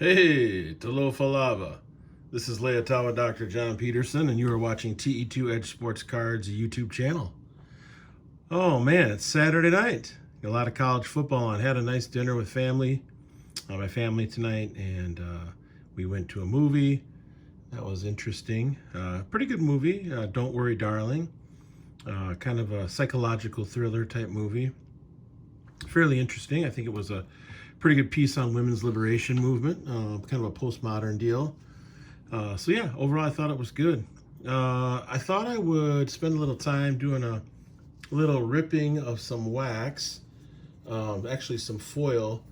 Hey, Talofa Lava. This is Leotawa Dr. John Peterson, and you are watching TE2 Edge Sports Cards YouTube channel. Oh man, it's Saturday night. Got a lot of college football on. Had a nice dinner with my family tonight, and we went to a movie. That was interesting. Pretty good movie. Don't Worry, Darling. Kind of a psychological thriller type movie. Fairly interesting. I think it was a pretty good piece on women's liberation movement, kind of a postmodern deal. So yeah, overall I thought it was good. I thought I would spend a little time doing a little ripping of some wax, actually some foil.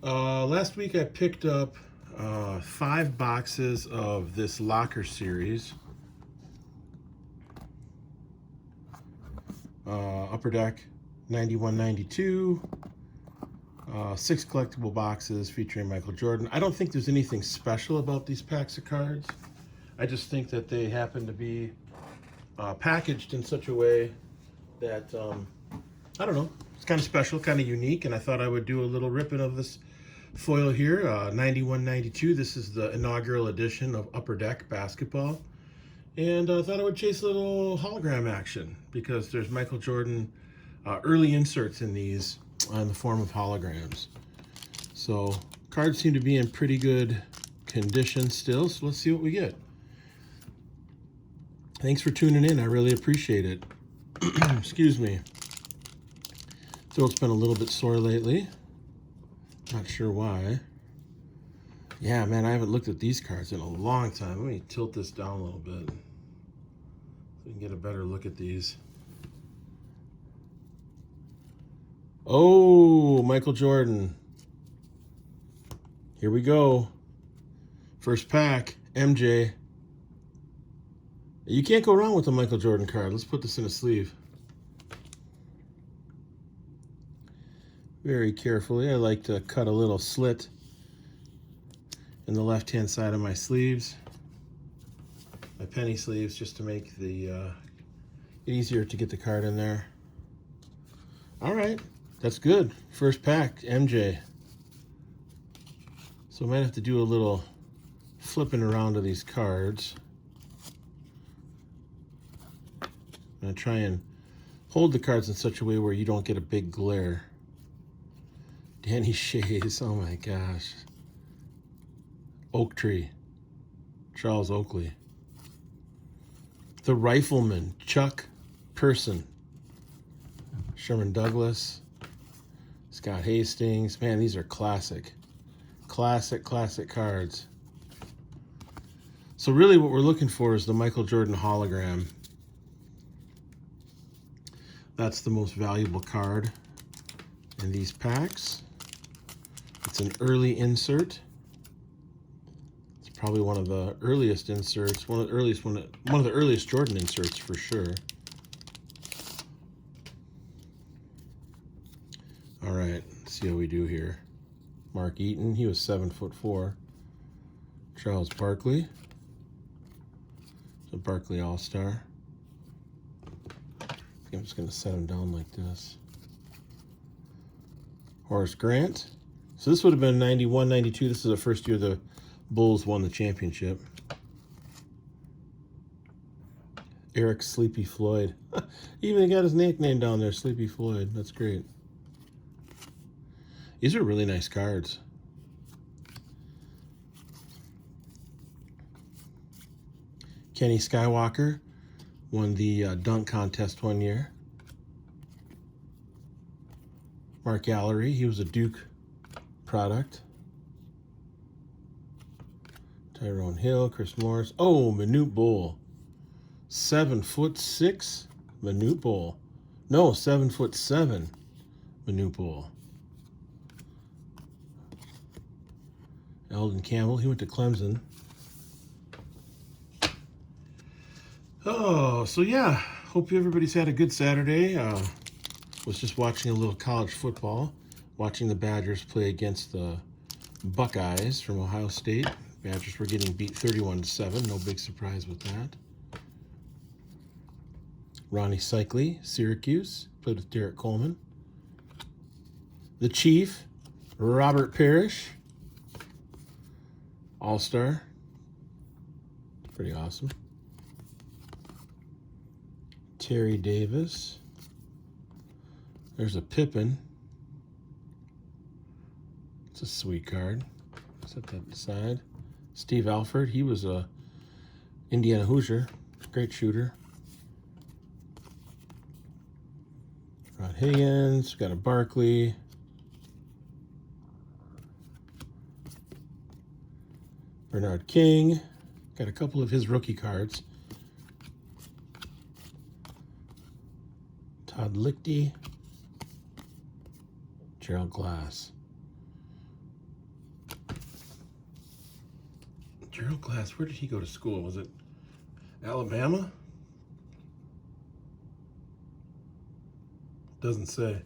Last week I picked up 5 boxes of this Locker series. Upper Deck 91-92. 6 collectible boxes featuring Michael Jordan. I don't think there's anything special about these packs of cards. I just think that they happen to be packaged in such a way that, I don't know, it's kind of special, kind of unique, and I thought I would do a little ripping of this foil here. 91-92, this is the inaugural edition of Upper Deck basketball. And I thought I would chase a little hologram action because there's Michael Jordan early inserts in these in the form of holograms. So cards seem to be in pretty good condition still, so let's see what we get. Thanks for tuning in. I really appreciate it. Excuse me. Throat's been a little bit sore lately. Not sure why. Yeah, man, I haven't looked at these cards in a long time. Let me tilt this down a little bit so we can get a better look at these. Oh, Michael Jordan. Here we go. First pack, MJ. You can't go wrong with a Michael Jordan card. Let's put this in a sleeve. Very carefully. I like to cut a little slit in the left-hand side of my sleeves. My penny sleeves, just to make it easier to get the card in there. All right. That's good. First pack, MJ. So I might have to do a little flipping around of these cards. I'm going to try and hold the cards in such a way where you don't get a big glare. Danny Shays, oh my gosh. Oak Tree, Charles Oakley. The Rifleman, Chuck Person. Sherman Douglas. Scott Hastings. Man, these are classic cards. So really what we're looking for is the Michael Jordan hologram. That's the most valuable card in these packs. It's an early insert. It's probably one of the earliest inserts, one of the earliest Jordan inserts for sure. All right, let's see how we do here. Mark Eaton, he was 7'4". Charles Barkley, a Barkley All-Star. I think I'm just gonna set him down like this. Horace Grant. So this would have been 91-92. This is the first year the Bulls won the championship. Eric Sleepy Floyd. Even got his nickname down there, Sleepy Floyd. That's great. These are really nice cards. Kenny Skywalker won the dunk contest one year. Mark Gallery, he was a Duke product. Tyrone Hill, Chris Morris. Oh, Manute Bol. 7'6", Manute Bol. No, 7'7", Manute Bol. Eldon Campbell, he went to Clemson. Oh, so yeah, hope everybody's had a good Saturday. Was just watching a little college football, watching the Badgers play against the Buckeyes from Ohio State. Badgers were getting beat 31-7, no big surprise with that. Ronnie Cycli, Syracuse, played with Derek Coleman. The Chief, Robert Parrish. All-Star. Pretty awesome. Terry Davis. There's a Pippin. It's a sweet card. Set that aside. Steve Alford. He was a Indiana Hoosier. Great shooter. Rod Higgins. Got a Barkley. Bernard King. Got a couple of his rookie cards. Todd Lichty. Gerald Glass. Gerald Glass, where did he go to school? Was it Alabama? Doesn't say.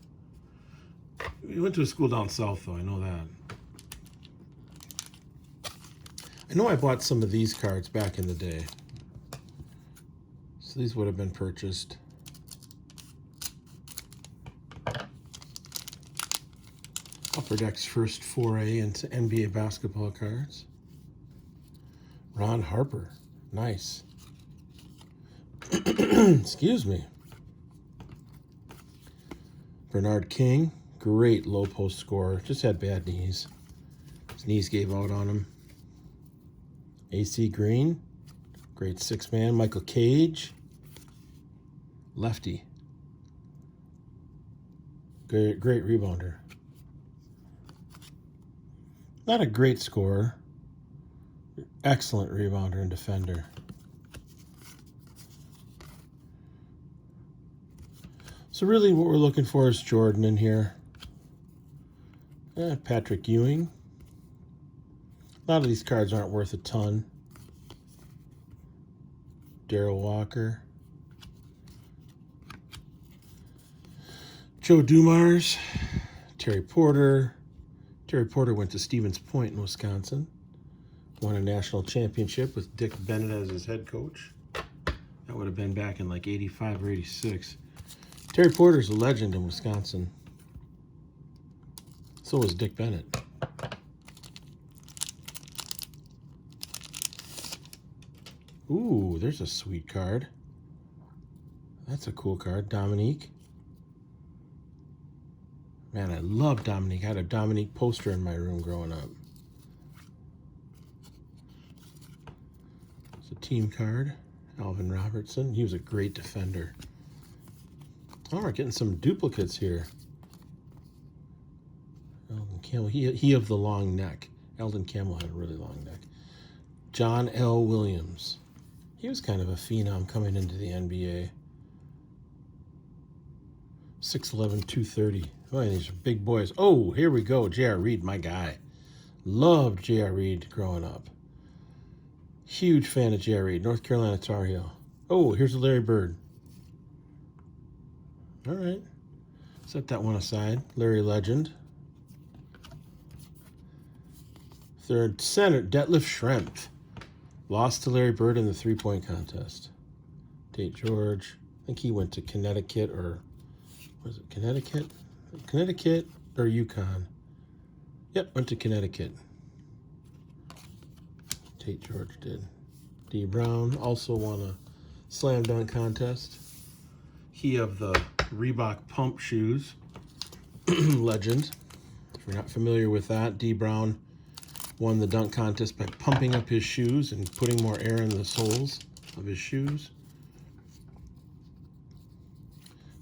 He went to a school down south, though. I know that. I know I bought some of these cards back in the day. So these would have been purchased. Upper Deck's first foray into NBA basketball cards. Ron Harper. Nice. Excuse me. Bernard King. Great low post scorer. Just had bad knees. His knees gave out on him. AC Green. Great six-man. Michael Cage. Lefty. Great rebounder. Not a great scorer. Excellent rebounder and defender. So really what we're looking for is Jordan in here. Patrick Ewing. A lot of these cards aren't worth a ton. Darrell Walker. Joe Dumars. Terry Porter. Terry Porter went to Stevens Point in Wisconsin. Won a national championship with Dick Bennett as his head coach. That would have been back in like 85 or 86. Terry Porter's a legend in Wisconsin. So was Dick Bennett. Ooh, there's a sweet card. That's a cool card. Dominique. Man, I love Dominique. I had a Dominique poster in my room growing up. It's a team card. Alvin Robertson. He was a great defender. Oh, we're getting some duplicates here. Eldon Campbell. He of the long neck. Eldon Campbell had a really long neck. John L. Williams. He was kind of a phenom coming into the NBA. 6'11", 230. Oh, these are big boys. Oh, here we go. J.R. Reed, my guy. Loved J.R. Reed growing up. Huge fan of J.R. Reed. North Carolina Tar Heel. Oh, here's a Larry Bird. All right. Set that one aside. Larry Legend. Third center, Detlef Schrempf. Lost to Larry Bird in the three-point contest. Tate George. I think he went to Connecticut or... Was it Connecticut? Connecticut or Yukon? Yep, went to Connecticut. Tate George did. D. Brown also won a slam dunk contest. He of the Reebok pump shoes. Legend. If you're not familiar with that, D. Brown won the dunk contest by pumping up his shoes and putting more air in the soles of his shoes.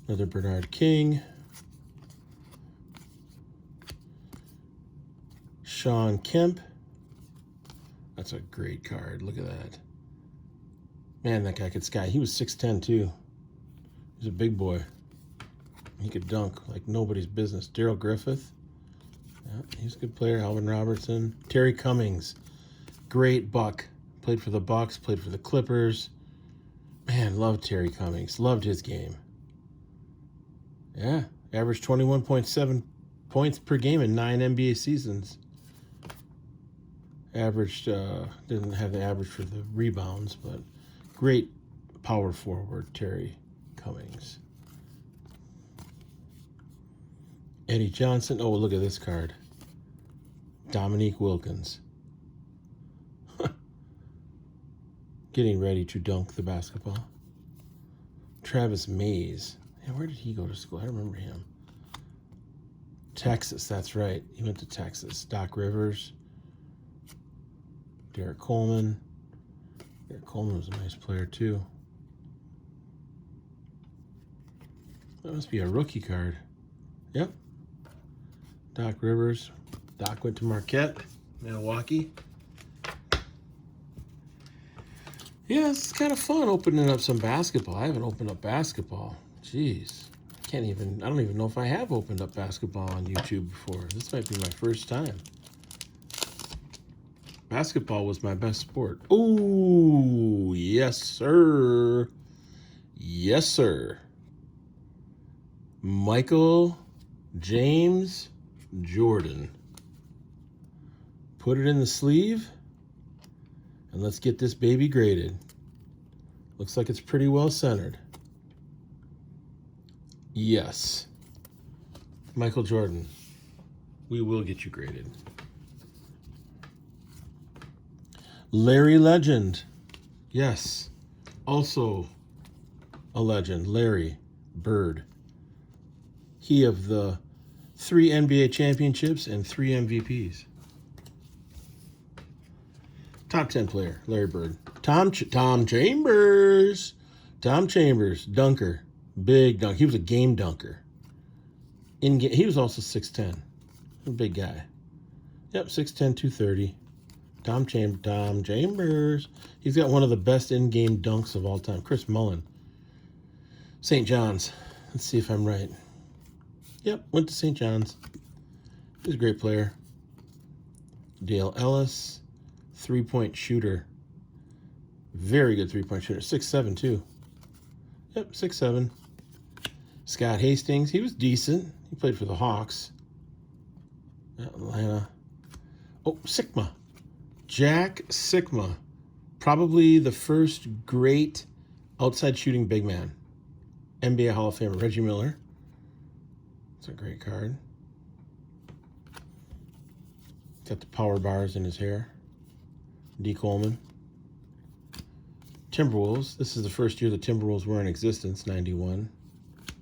Another Bernard King. Sean Kemp. That's a great card. Look at that. Man, that guy could sky. He was 6'10", too. He's a big boy. He could dunk like nobody's business. Daryl Griffith. Yeah, he's a good player. Alvin Robertson. Terry Cummings. Great buck. Played for the Bucks. Played for the Clippers. Man, loved Terry Cummings. Loved his game. Yeah, averaged 21.7 points per game in 9 NBA seasons. Averaged, didn't have the average for the rebounds, but great power forward, Terry Cummings. Eddie Johnson. Oh, look at this card. Dominique Wilkins. getting ready to dunk the basketball. Travis Mays. Yeah, where did he go to school? I remember him. Texas, that's right. He went to Texas. Doc Rivers. Derek Coleman. Derek Coleman was a nice player, too. That must be a rookie card. Yep. Doc Rivers. Doc went to Marquette, Milwaukee. Yeah, it's kind of fun opening up some basketball. I haven't opened up basketball. Jeez. I don't even know if I have opened up basketball on YouTube before. This might be my first time. Basketball was my best sport. Ooh, yes, sir. Yes, sir. Michael James Jordan. Put it in the sleeve. And let's get this baby graded. Looks like it's pretty well centered. Yes. Michael Jordan. We will get you graded. Larry Legend. Yes. Also a legend. Larry Bird. He of the 3 NBA championships and 3 MVPs. Top 10 player, Larry Bird. Tom Chambers. Tom Chambers, dunker. Big dunk. He was a game dunker. He was also 6'10". A big guy. Yep, 6'10", 230. Tom Chambers. He's got one of the best in-game dunks of all time. Chris Mullin. St. John's. Let's see if I'm right. Yep, went to St. John's. He's a great player. Dale Ellis. Three-point shooter. Very good three-point shooter. 6'7", too. Yep, 6'7". Scott Hastings. He was decent. He played for the Hawks. Atlanta. Oh, Sikma. Jack Sikma. Probably the first great outside shooting big man. NBA Hall of Famer. Reggie Miller. It's a great card. Got the power bars in his hair. D. Coleman. Timberwolves. This is the first year the Timberwolves were in existence, 91.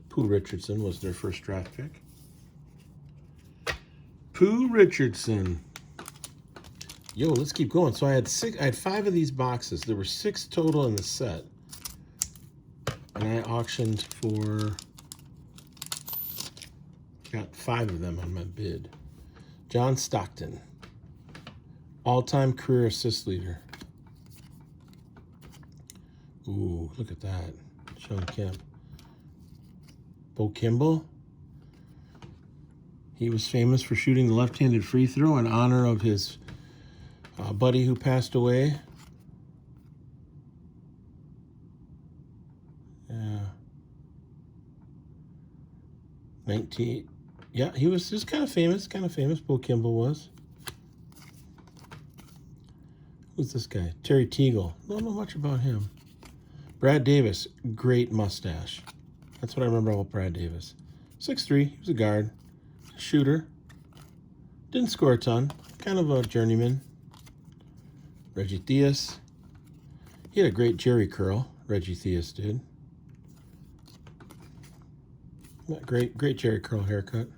Pooh Richardson was their first draft pick. Pooh Richardson. Yo, let's keep going. So I had 5 of these boxes. There were 6 total in the set. And I auctioned for... Got 5 of them on my bid. John Stockton. All-time career assist leader. Ooh, look at that. Sean Kemp. Bo Kimball. He was famous for shooting the left-handed free throw in honor of his buddy who passed away. Yeah. 19. Yeah, he was just kind of famous. Bo Kimball was. Who's this guy? Terry Teagle. Don't know much about him. Brad Davis. Great mustache. That's what I remember about Brad Davis. 6'3". He was a guard. Shooter. Didn't score a ton. Kind of a journeyman. Reggie Theus. He had a great Jerry curl. Reggie Theus did. Great Jerry curl haircut.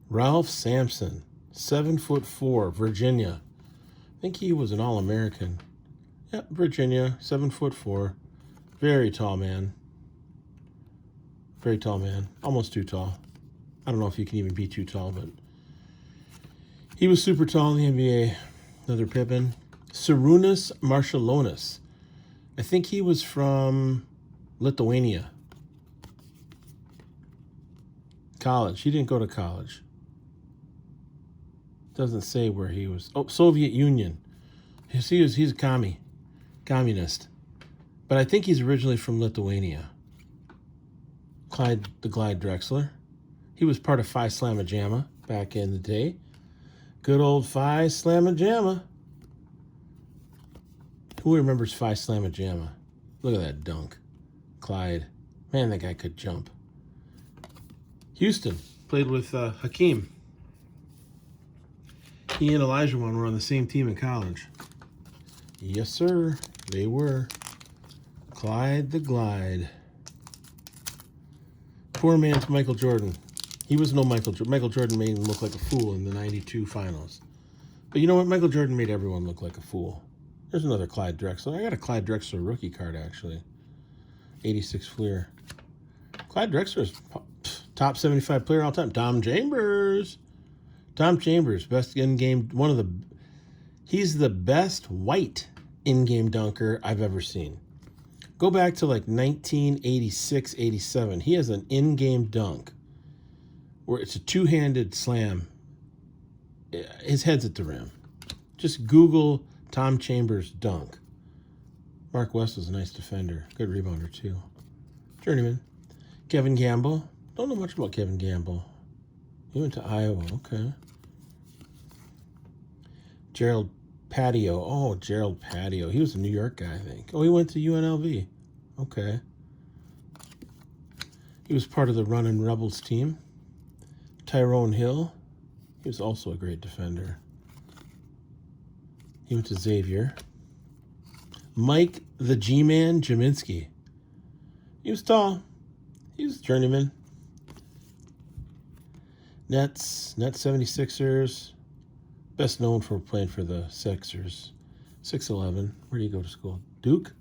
Ralph Sampson. 7'4", Virginia. I think he was an All-American. Yep, Virginia, 7'4". Very tall man. Very tall man. Almost too tall. I don't know if you can even be too tall, but he was super tall in the NBA. Another Pippen. Sarunas Marciulionis. I think he was from Lithuania. College. He didn't go to college. Doesn't say where he was. Oh, Soviet Union. He's a communist. But I think he's originally from Lithuania. Clyde Drexler. He was part of Phi Slamma Jamma back in the day. Good old Phi Slamma Jamma. Who remembers Phi Slamma Jamma? Look at that dunk. Clyde. Man, that guy could jump. Houston. Played with Hakeem. He and Olajuwon were on the same team in college. Yes, sir. They were. Clyde the Glide. Poor man's Michael Jordan. He was no Michael Jordan. Michael Jordan made him look like a fool in the 92 finals. But you know what? Michael Jordan made everyone look like a fool. There's another Clyde Drexler. I got a Clyde Drexler rookie card, actually. 86 Fleer. Clyde Drexler's top 75 player all time. Tom Chambers. Tom Chambers, best in-game, he's the best white in-game dunker I've ever seen. Go back to like 1986, 87. He has an in-game dunk where it's a two-handed slam. His head's at the rim. Just Google Tom Chambers dunk. Mark West was a nice defender. Good rebounder, too. Journeyman. Kevin Campbell. Don't know much about Kevin Campbell. He went to Iowa. Okay. Gerald Patio. Oh, Gerald Patio. He was a New York guy, I think. Oh, he went to UNLV. Okay. He was part of the Runnin' Rebels team. Tyrone Hill. He was also a great defender. He went to Xavier. Mike the G-Man Jaminski. He was tall. He was a journeyman. Nets 76ers. Best known for playing for the Sixers. 6'11". Where do you go to school? Duke.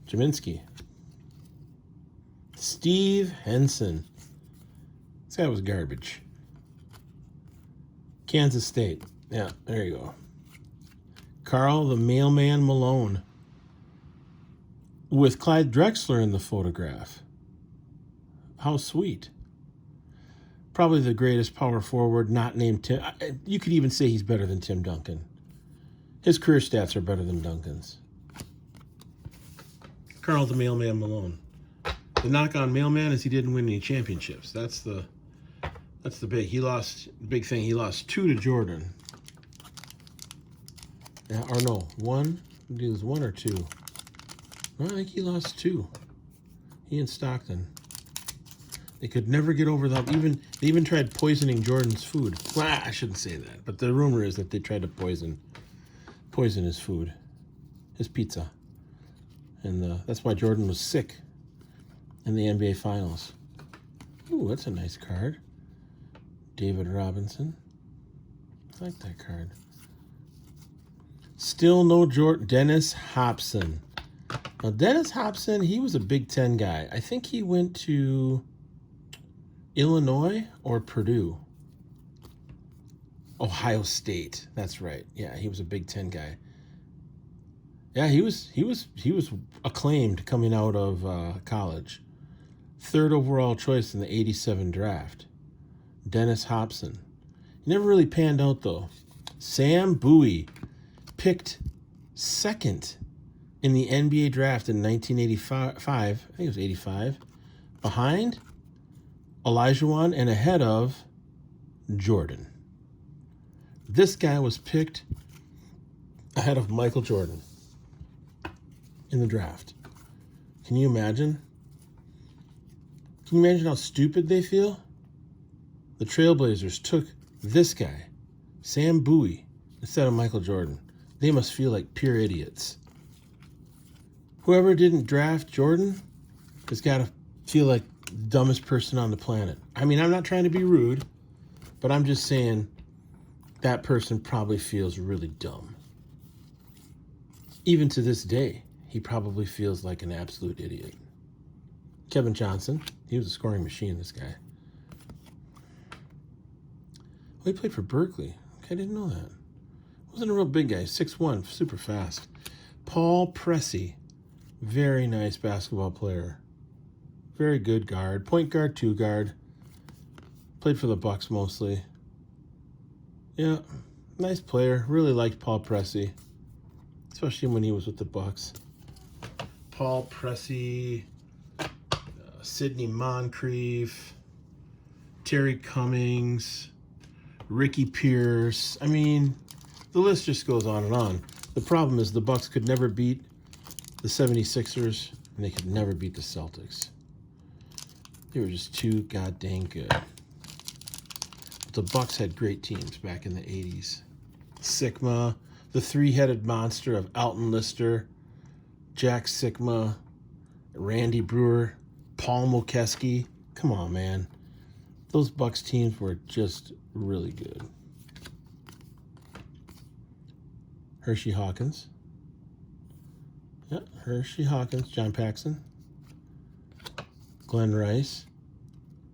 Jaminski. Steve Henson. This guy was garbage. Kansas State. Yeah, there you go. Carl the Mailman Malone. With Clyde Drexler in the photograph. How sweet. Probably the greatest power forward, not named Tim. You could even say he's better than Tim Duncan. His career stats are better than Duncan's. Carl the Mailman Malone. The knock on Mailman is he didn't win any championships. That's the big thing. He lost 2 to Jordan. Or no, 1. It was 1 or 2. No, I think he lost 2. He and Stockton. They could never get over that. They even tried poisoning Jordan's food. Well, I shouldn't say that, but the rumor is that they tried to poison his food, his pizza, and that's why Jordan was sick in the NBA Finals. Ooh, that's a nice card. David Robinson. I like that card. Still no Jordan. Dennis Hopson. Now, Dennis Hopson, he was a Big Ten guy. I think he went to Illinois or Purdue? Ohio State. That's right. Yeah, he was a Big Ten guy. Yeah, he was acclaimed coming out of college. 3rd overall choice in the 87 draft. Dennis Hopson. He never really panned out though. Sam Bowie picked 2nd in the NBA draft in 1985. I think it was 85. Behind Olajuwon and ahead of Jordan. This guy was picked ahead of Michael Jordan in the draft. Can you imagine? Can you imagine how stupid they feel? The Trailblazers took this guy, Sam Bowie, instead of Michael Jordan. They must feel like pure idiots. Whoever didn't draft Jordan has got to feel like dumbest person on the planet. I mean, I'm not trying to be rude, but I'm just saying that person probably feels really dumb. Even to this day, he probably feels like an absolute idiot. Kevin Johnson, he was a scoring machine, this guy. Oh, he played for Barkley. Okay, I didn't know that. Wasn't a real big guy, 6'1", super fast. Paul Pressie, very nice basketball player. Very good guard. Point guard, 2 guard. Played for the Bucks mostly. Yeah, nice player. Really liked Paul Pressie, especially when he was with the Bucks. Paul Pressie, Sidney Moncrief, Terry Cummings, Ricky Pierce. I mean, the list just goes on and on. The problem is the Bucks could never beat the 76ers, and they could never beat the Celtics. They were just too goddamn good. But the Bucks had great teams back in the 80s. Sigma, the 3-headed monster of Alton Lister, Jack Sikma, Randy Brewer, Paul Mokeski. Come on, man. Those Bucks teams were just really good. Hershey Hawkins. Yeah, Hershey Hawkins, John Paxson. Glenn Rice.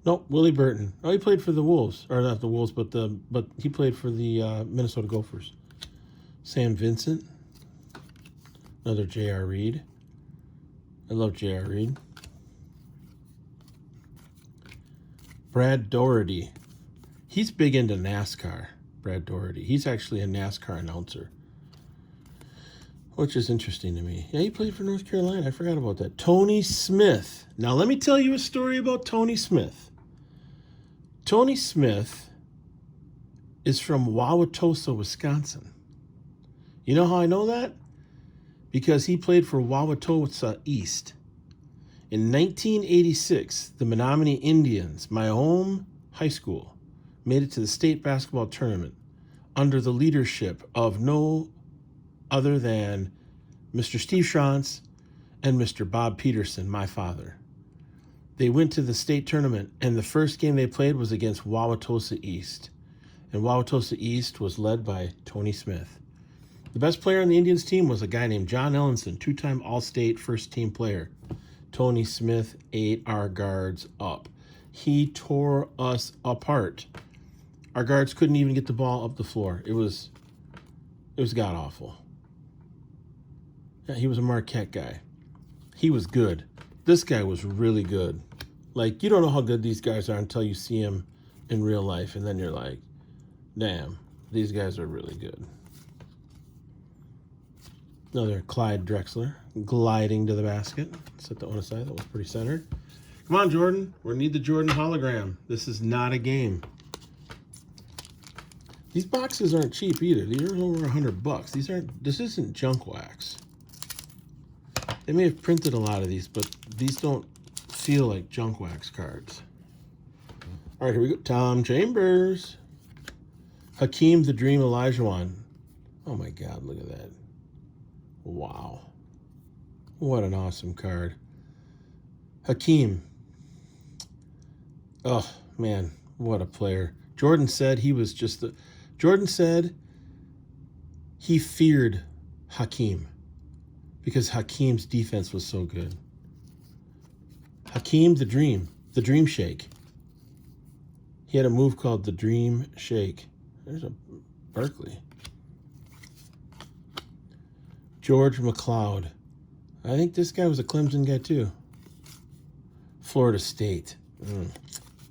Nope, Willie Burton. Oh, he played for the Wolves. Or not the Wolves, but he played for the Minnesota Gophers. Sam Vincent. Another J.R. Reed. I love J.R. Reed. Brad Doherty. He's big into NASCAR, Brad Doherty. He's actually a NASCAR announcer, which is interesting to me. Yeah, he played for North Carolina. I forgot about that. Tony Smith. Now, let me tell you a story about Tony Smith. Tony Smith is from Wauwatosa, Wisconsin. You know how I know that? Because he played for Wauwatosa East. In 1986, the Menominee Indians, my home high school, made it to the state basketball tournament under the leadership of no other than Mr. Steve Schrantz and Mr. Bob Peterson, my father. They went to the state tournament, and the first game they played was against Wauwatosa East. And Wauwatosa East was led by Tony Smith. The best player on the Indians team was a guy named John Ellenson, two-time All-State first-team player. Tony Smith ate our guards up. He tore us apart. Our guards couldn't even get the ball up the floor. It was god-awful. Yeah, he was a Marquette guy. He was good. This guy was really good. Like, you don't know how good these guys are until you see them in real life, and then you're like, damn, these guys are really good. Another Clyde Drexler gliding to the basket. Set that one aside. That was pretty centered. Come on, Jordan. We need the Jordan hologram. This is not a game. These boxes aren't cheap either. These are over $100. This isn't junk wax. They may have printed a lot of these, but these don't feel like junk wax cards. All right, here we go. Tom Chambers. Hakeem the Dream Olajuwon. Oh my God, look at that. Wow. What an awesome card. Hakeem. Oh, man, what a player. Jordan said he was just the... Jordan said he feared Hakeem because Hakeem's defense was so good. Hakeem the Dream Shake. He had a move called the Dream Shake. There's a Barkley. George McLeod. I think this guy was a Clemson guy too. Florida State.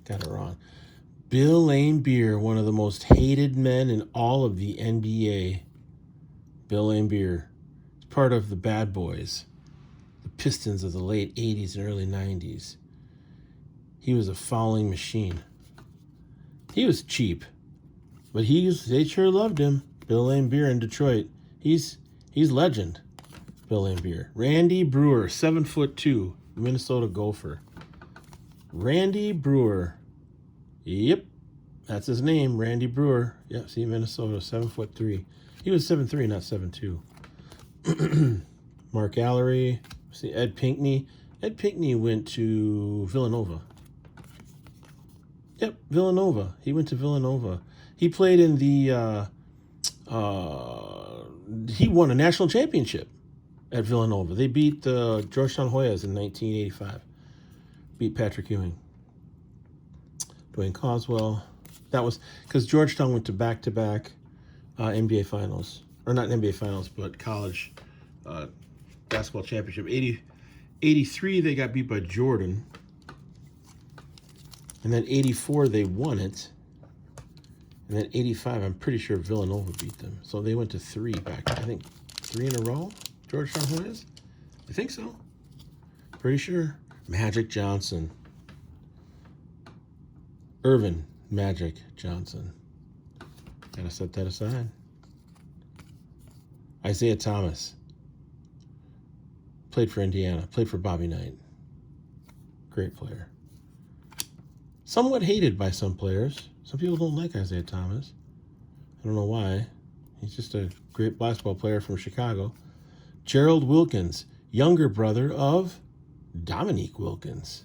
Got it wrong. Bill Laimbeer, one of the most hated men in all of the NBA. Bill Laimbeer. He's part of the Bad Boys, the Pistons of the late 80s and early 90s. He was a fouling machine. He was cheap, but they sure loved him. Bill Laimbeer in Detroit. He's legend. Bill Laimbeer. Randy Brewer, 7'2", Minnesota Gopher. Randy Brewer. Yep, that's his name, Randy Brewer. Yep, see, Minnesota, 7'3". He was 7'3", not 7'2". Mark Allery. See, Ed Pinckney. Ed Pinckney went to Villanova. Yep, Villanova. He went to Villanova. He played in the... he won a national championship at Villanova. They beat the Georgetown Hoyas in 1985. Beat Patrick Ewing. Dwayne Coswell. That was because Georgetown went to back-to-back NBA finals. Or not NBA finals, but college basketball championship. 83, they got beat by Jordan. And then 84, they won it. And then 85, I'm pretty sure Villanova beat them. So they went to 3 back. I think 3 in a row, Georgetown Hoyas? I think so. Pretty sure. Magic Johnson. Irvin Magic Johnson. Gotta set that aside. Isaiah Thomas. Played for Indiana. Played for Bobby Knight. Great player. Somewhat hated by some players. Some people don't like Isaiah Thomas. I don't know why. He's just a great basketball player from Chicago. Gerald Wilkins. younger brother of Dominique Wilkins.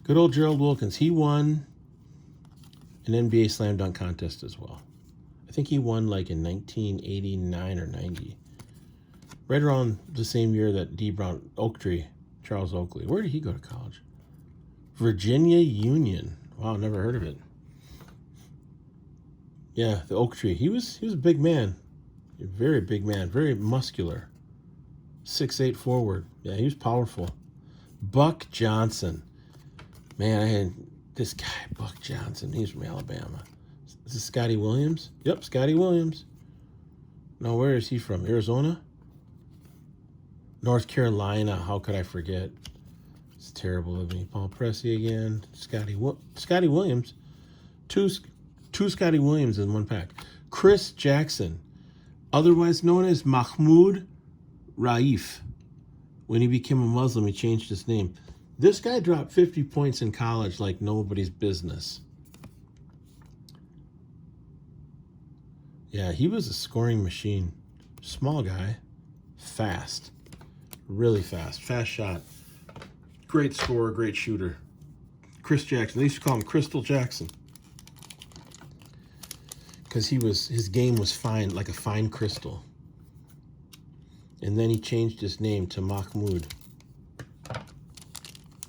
Good old Gerald Wilkins. He won an NBA slam dunk contest as well. I think he won like in 1989 or 90. Right around the same year that D. Brown, Charles Oakley. Where did he go to college? Virginia Union. Wow, never heard of it. Yeah, the oak tree. He was a big man. A very big man. Very muscular. 6'8" forward. Yeah, he was powerful. Buck Johnson. Man, I had this guy, Buck Johnson. He's from Alabama. Is this Scotty Williams? Yep, Scotty Williams. Now, where is he from? Arizona? North Carolina. How could I forget? It's terrible of me. Paul Pressie again. Scotty Williams. Two Scotty Williams in one pack. Chris Jackson, otherwise known as Mahmoud Raif. When he became a Muslim, he changed his name. This guy dropped 50 points in college like nobody's business. Yeah, he was a scoring machine. Small guy. Fast. Really fast. Fast shot. Great scorer, great shooter. Chris Jackson. They used to call him Crystal Jackson. Because his game was fine, like a fine crystal. And then he changed his name to Mahmoud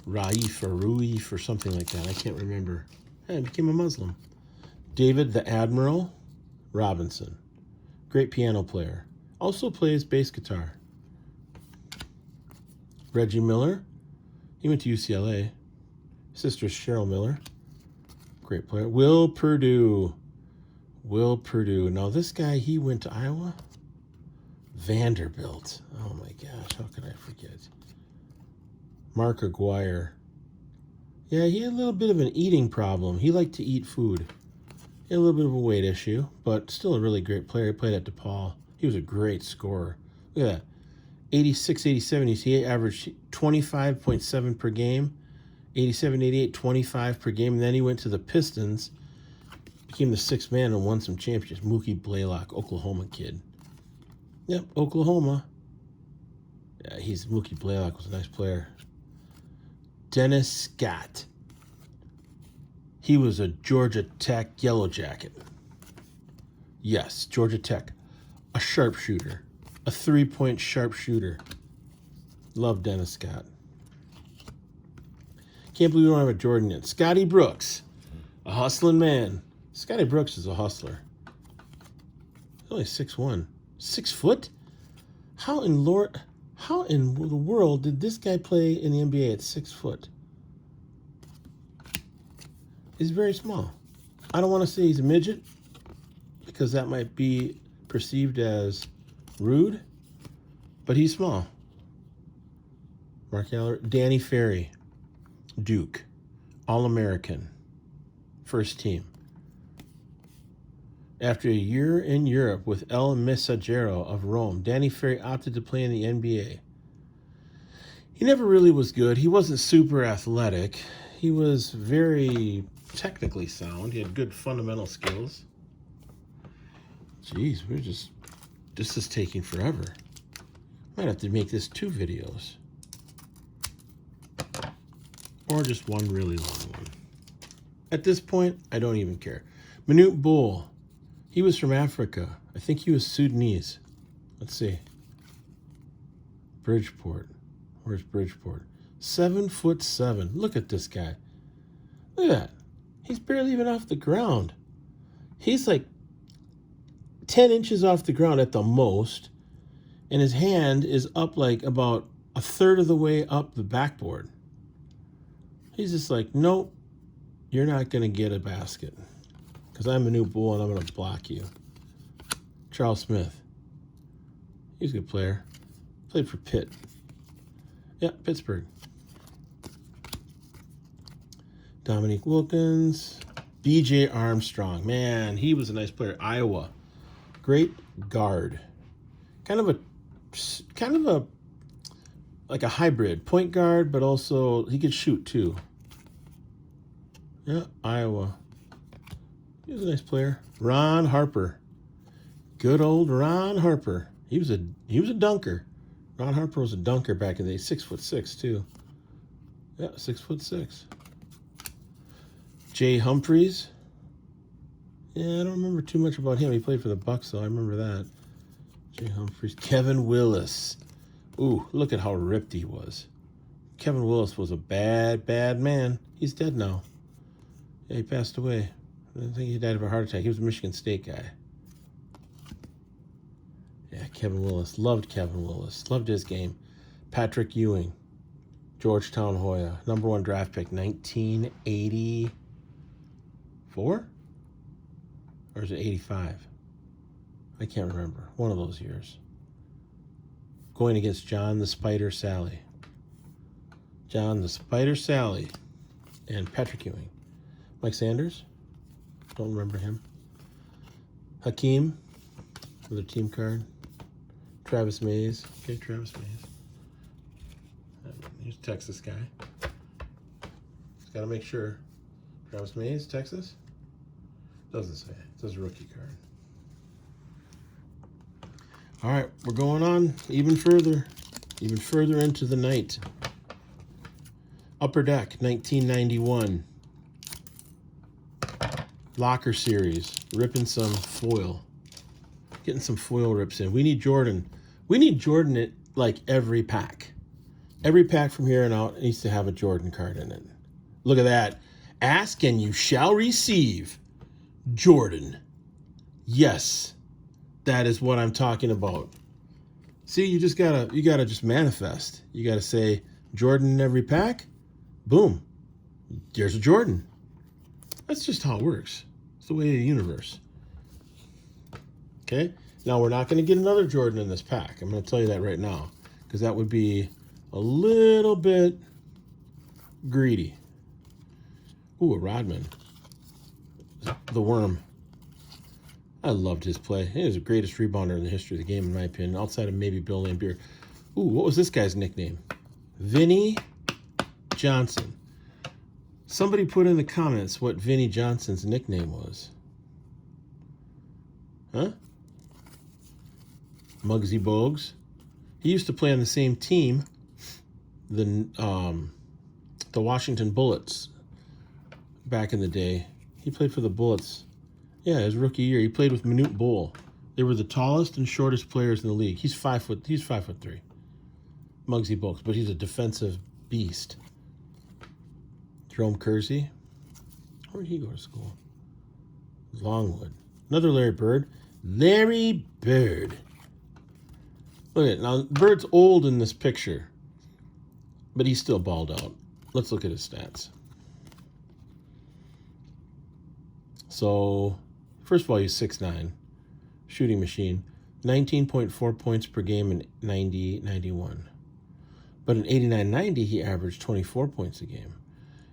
Raif or Ruif or something like that. I can't remember. He became a Muslim. David the Admiral Robinson. Great piano player. Also plays bass guitar. Reggie Miller. He went to UCLA. Sister Cheryl Miller. Great player. Will Purdue. Now this guy, he went to Iowa. Vanderbilt. Oh my gosh, how could I forget? Mark Aguirre. Yeah, he had a little bit of an eating problem. He liked to eat food. He had a little bit of a weight issue, but still a really great player. He played at DePaul. He was a great scorer. Look at that. 86, 87. He averaged 25.7 per game. 87, 88, 25 per game. And then he went to the Pistons. Became the sixth man and won some championships. Mookie Blaylock, Oklahoma kid. Yep, Oklahoma. Yeah, Mookie Blaylock was a nice player. Dennis Scott. He was a Georgia Tech Yellow Jacket. Yes, Georgia Tech. A sharpshooter. A three-point sharpshooter. Love Dennis Scott. Can't believe we don't have a Jordan yet. Scotty Brooks. A hustling man. Scotty Brooks is a hustler. He's only 6'1". 6 foot? How in the world did this guy play in the NBA at 6 foot? He's very small. I don't want to say he's a midget because that might be perceived as rude, but he's small. Mchale, Danny Ferry, Duke, All-American, first team. After a year in Europe with El Messaggero of Rome, Danny Ferry opted to play in the NBA. He never really was good. He wasn't super athletic. He was very technically sound. He had good fundamental skills. Jeez, this is taking forever. Might have to make this 2 videos. Or just one really long one. At this point, I don't even care. Manute Bol. He was from Africa. I think he was Sudanese. Let's see. Bridgeport. Where's Bridgeport? 7'7". Look at this guy. Look at that. He's barely even off the ground. He's like 10 inches off the ground at the most. And his hand is up like about a third of the way up the backboard. He's just like, nope, you're not going to get a basket. Because I'm a new bull and I'm going to block you. Charles Smith. He's a good player. Played for Pitt. Yeah, Pittsburgh. Dominique Wilkins. B.J. Armstrong. Man, he was a nice player. Iowa. Great guard. Kind of a like a hybrid. Point guard, but also he could shoot too. Yeah, Iowa. He was a nice player. Ron Harper. Good old Ron Harper. He was a dunker. Ron Harper was a dunker back in the day. 6'6" too. Yeah, 6'6". Jay Humphries. Yeah, I don't remember too much about him. He played for the Bucks, though. I remember that. Jay Humphries. Kevin Willis. Ooh, look at how ripped he was. Kevin Willis was a bad, bad man. He's dead now. Yeah, he passed away. I think he died of a heart attack. He was a Michigan State guy. Yeah, Kevin Willis. Loved Kevin Willis. Loved his game. Patrick Ewing. Georgetown Hoya. #1 draft pick, 1984? Or is it 85? I can't remember. One of those years. Going against John the Spider Sally. John the Spider Sally. And Patrick Ewing. Mike Sanders. Don't remember him. Hakeem. Another team card. Travis Mays. Okay, Travis Mays. Here's a Texas guy. Just got to make sure. Travis Mays, Texas? Doesn't say. It says rookie card. All right, we're going on even further into the night. Upper Deck, 1991. Locker Series. Ripping some foil. Getting some foil rips in. We need Jordan. We need Jordan at like every pack. Every pack from here on out needs to have a Jordan card in it. Look at that. Ask and you shall receive. Jordan. Yes. That is what I'm talking about. See, you gotta just manifest. You gotta say Jordan in every pack. Boom. There's a Jordan. That's just how it works. It's the way of the universe. Okay? Now, we're not going to get another Jordan in this pack. I'm going to tell you that right now. Because that would be a little bit greedy. Ooh, a Rodman. The Worm. I loved his play. He was the greatest rebounder in the history of the game, in my opinion, outside of maybe Bill Laimbeer. Ooh, what was this guy's nickname? Vinnie Johnson. Somebody put in the comments what Vinnie Johnson's nickname was. Huh? Muggsy Bogues. He used to play on the same team, the Washington Bullets, back in the day. He played for the Bullets. Yeah, his rookie year. He played with Manute Bol. They were the tallest and shortest players in the league. He's 5'3". Muggsy Bogues, but he's a defensive beast. Jerome Kersey. Where did he go to school? Longwood. Another Larry Bird. Larry Bird. Look at it. Now, Bird's old in this picture, but he's still balled out. Let's look at his stats. So, first of all, he's 6'9", shooting machine, 19.4 points per game in 90-91. But in 89-90, he averaged 24 points a game.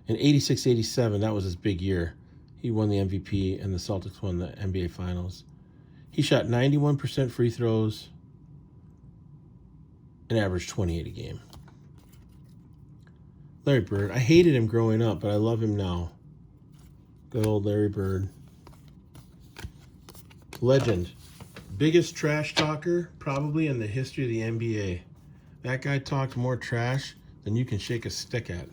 In 86-87, that was his big year. He won the MVP, and the Celtics won the NBA Finals. He shot 91% free throws and averaged 28 a game. Larry Bird. I hated him growing up, but I love him now. Good old Larry Bird. Legend. Biggest trash talker probably in the history of the NBA. That guy talked more trash than you can shake a stick at.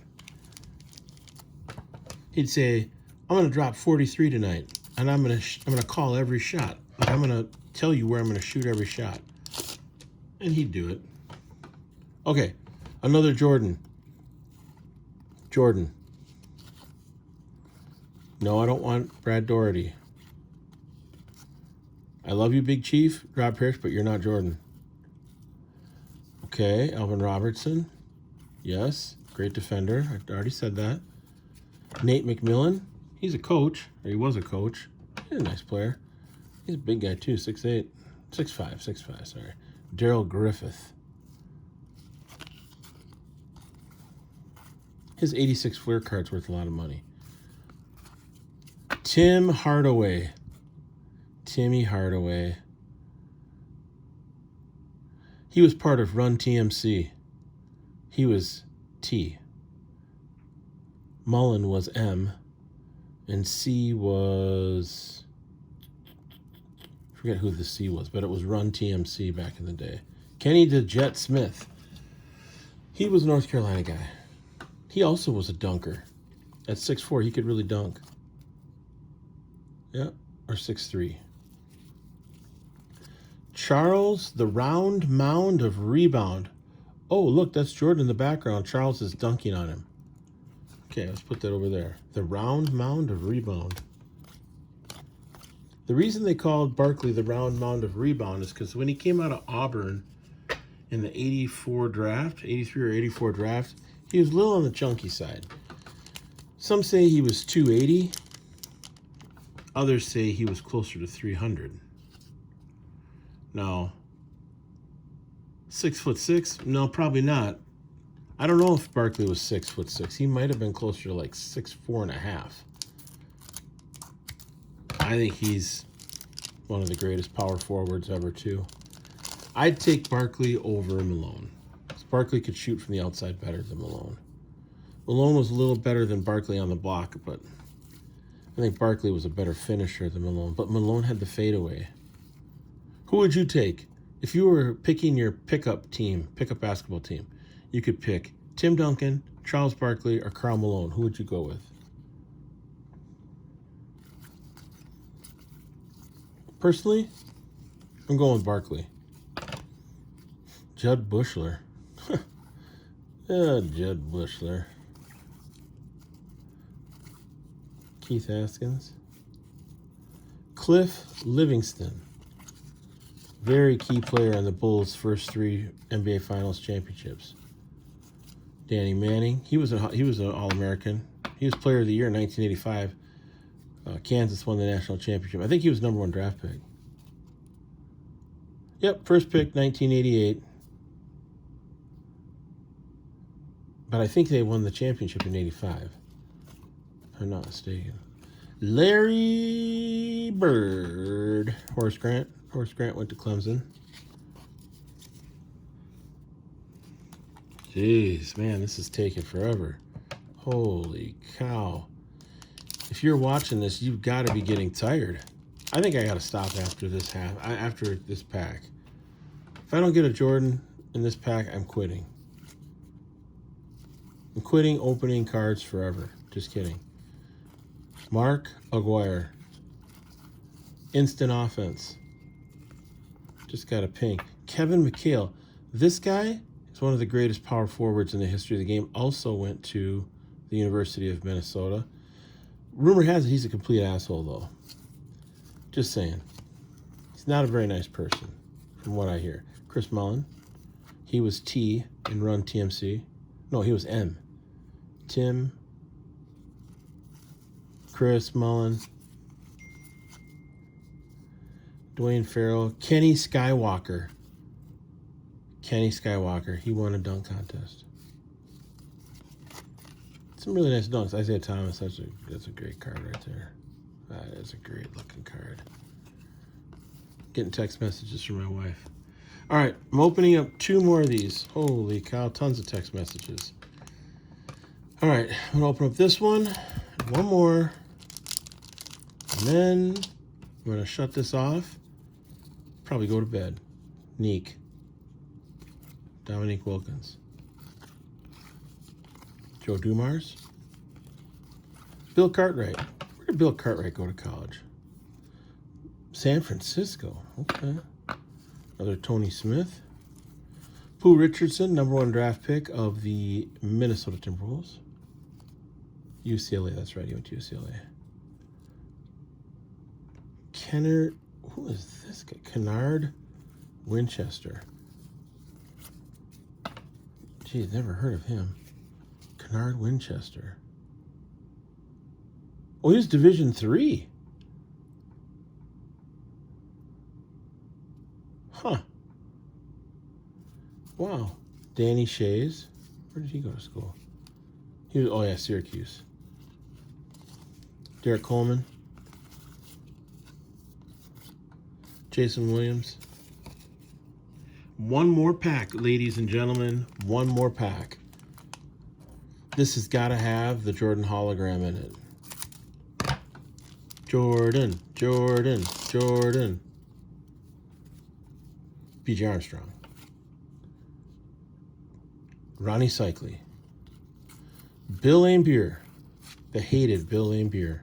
He'd say, I'm going to drop 43 tonight, and I'm going to call every shot. Like, I'm going to tell you where I'm going to shoot every shot. And he'd do it. Okay, another Jordan. Jordan. No, I don't want Brad Doherty. I love you, Big Chief, Rob Parrish, but you're not Jordan. Okay, Alvin Robertson. Yes, great defender. I already said that. Nate McMillan. He's a coach, or he was a coach. He's a nice player. He's a big guy, too, 6'8". 6'5", sorry. Daryl Griffith. His 86 Flair card's worth a lot of money. Tim Hardaway. Timmy Hardaway. He was part of Run TMC. He was T. Mullen was M. And C was... I forget who the C was, but it was Run TMC back in the day. Kenny the Jet Smith. He was a North Carolina guy. He also was a dunker. At 6'4", he could really dunk. Yeah, or 6'3". Charles, the round mound of rebound. Oh, look, that's Jordan in the background. Charles is dunking on him. Okay, let's put that over there. The round mound of rebound. The reason they called Barkley the round mound of rebound is because when he came out of Auburn in the 84 draft, 83 or 84 draft, he was a little on the chunky side. Some say he was 280. Others say he was closer to 300. Now, 6'6"? No, probably not. I don't know if Barkley was 6'6". He might have been closer to like 6'4.5". I think he's one of the greatest power forwards ever, too. I'd take Barkley over Malone. Barkley could shoot from the outside better than Malone. Malone was a little better than Barkley on the block, but I think Barkley was a better finisher than Malone. But Malone had the fadeaway. Who would you take? If you were picking your pickup basketball team, you could pick Tim Duncan, Charles Barkley, or Karl Malone. Who would you go with? Personally, I'm going with Barkley. Judd Bushler. Judd Bushler. Keith Haskins. Cliff Livingston. Very key player in the Bulls' first 3 NBA Finals championships. Danny Manning. He was an All-American. He was Player of the Year in 1985. Kansas won the national championship. I think he was number 1 draft pick. Yep, first pick, 1988. But I think they won the championship in 85. If I'm not mistaken. Larry Bird. Horace Grant. Horace Grant went to Clemson. Jeez, man, this is taking forever. Holy cow. If you're watching this, you've got to be getting tired. I think I got to stop after this pack. If I don't get a Jordan in this pack, I'm quitting. I'm quitting opening cards forever. Just kidding. Mark Aguirre. Instant offense. Just got a ping. Kevin Mchale. This guy is one of the greatest power forwards in the history of the game. Also went to the University of Minnesota. Rumor has it he's a complete asshole, though. Just saying. He's not a very nice person, from what I hear. Chris Mullin. He was T in Run TMC. No, he was M. Tim. Chris Mullin. Dwayne Farrell. Kenny Skywalker. Kenny Skywalker. He won a dunk contest. Some really nice dunks. Isaiah Thomas, that's a great card right there. That is a great looking card. Getting text messages from my wife. All right, I'm opening up 2 more of these. Holy cow, tons of text messages. All right, I'm gonna open up this one, 1 more, and then I'm gonna shut this off. Probably go to bed. Neek. Dominique Wilkins. Joe Dumars. Bill Cartwright. Where did Bill Cartwright go to college? San Francisco. Okay. Another Tony Smith. Pooh Richardson, number 1 draft pick of the Minnesota Timberwolves. UCLA, that's right, he went to UCLA. Kennard, who is this guy? Kennard Winchester. Geez, never heard of him. Kennard Winchester. Oh, he was Division III. Huh. Wow. Danny Shays. Where did he go to school? He was, oh yeah, Syracuse. Derek Coleman. Jason Williams. 1 more pack, ladies and gentlemen. 1 more pack. This has got to have the Jordan hologram in it. Jordan, Jordan, Jordan. B.J. Armstrong. Ronnie Cycli. Bill Laimbeer, the hated Bill Laimbeer.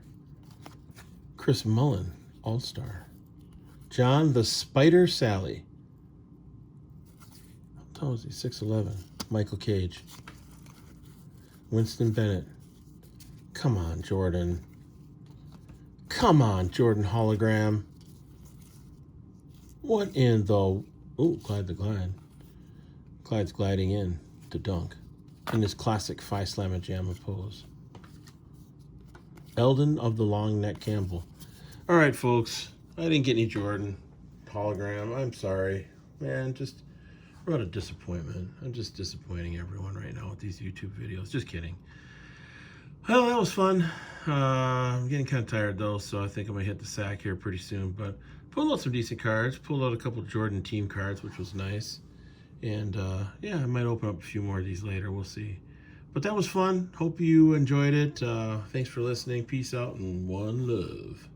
Chris Mullin, All-Star. John the Spider Sally. How tall is he? 6'11". Michael Cage. Winston Bennett. Come on, Jordan. Come on, Jordan hologram. What in the... Ooh, Clyde the Glide. Clyde's gliding in to dunk in his classic Phi Slamma Jamma pose. Eldon of the Long Neck Campbell. All right, folks. I didn't get any Jordan hologram. I'm sorry. Man, just what a disappointment. I'm just disappointing everyone right now with these YouTube videos. Just kidding. Well, that was fun. I'm getting kind of tired, though, so I think I'm going to hit the sack here pretty soon. But pulled out some decent cards. Pulled out a couple of Jordan team cards, which was nice. And, yeah, I might open up a few more of these later. We'll see. But that was fun. Hope you enjoyed it. Thanks for listening. Peace out and one love.